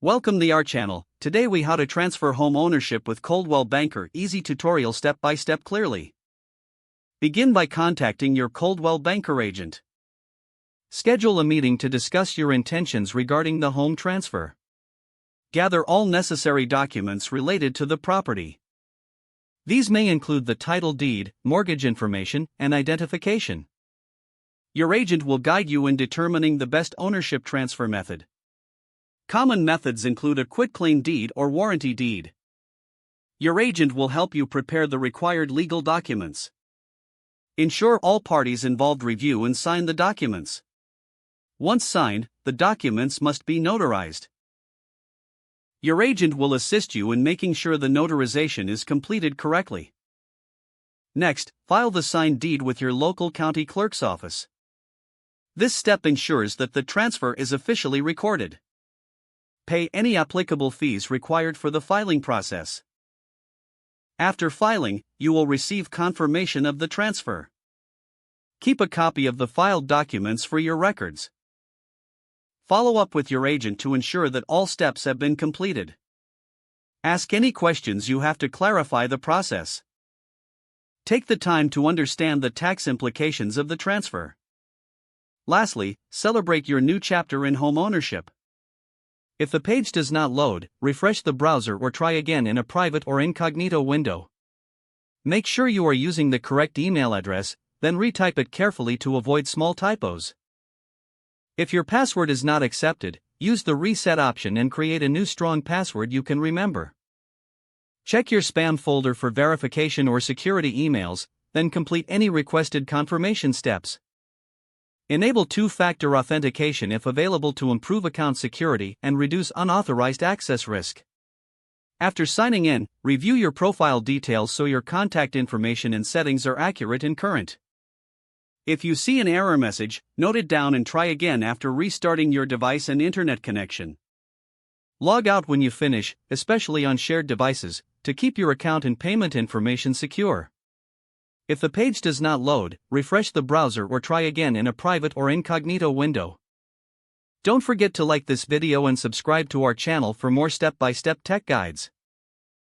Welcome to our channel. Today we how to transfer home ownership with Coldwell Banker. Easy tutorial step by step clearly. Begin by contacting your Coldwell Banker agent. Schedule a meeting to discuss your intentions regarding the home transfer. Gather all necessary documents related to the property. These may include the title deed, mortgage information, and identification. Your agent will guide you in determining the best ownership transfer method. Common methods include a quitclaim deed or warranty deed. Your agent will help you prepare the required legal documents. Ensure all parties involved review and sign the documents. Once signed, the documents must be notarized. Your agent will assist you in making sure the notarization is completed correctly. Next, file the signed deed with your local county clerk's office. This step ensures that the transfer is officially recorded. Pay any applicable fees required for the filing process. After filing, you will receive confirmation of the transfer. Keep a copy of the filed documents for your records. Follow up with your agent to ensure that all steps have been completed. Ask any questions you have to clarify the process. Take the time to understand the tax implications of the transfer. Lastly, celebrate your new chapter in home ownership. If the page does not load, refresh the browser or try again in a private or incognito window. Make sure you are using the correct email address, then retype it carefully to avoid small typos. If your password is not accepted, use the reset option and create a new strong password you can remember. Check your spam folder for verification or security emails, then complete any requested confirmation steps. Enable two-factor authentication if available to improve account security and reduce unauthorized access risk. After signing in, review your profile details so your contact information and settings are accurate and current. If you see an error message, note it down and try again after restarting your device and internet connection. Log out when you finish, especially on shared devices, to keep your account and payment information secure. If the page does not load, refresh the browser or try again in a private or incognito window. Don't forget to like this video and subscribe to our channel for more step-by-step tech guides.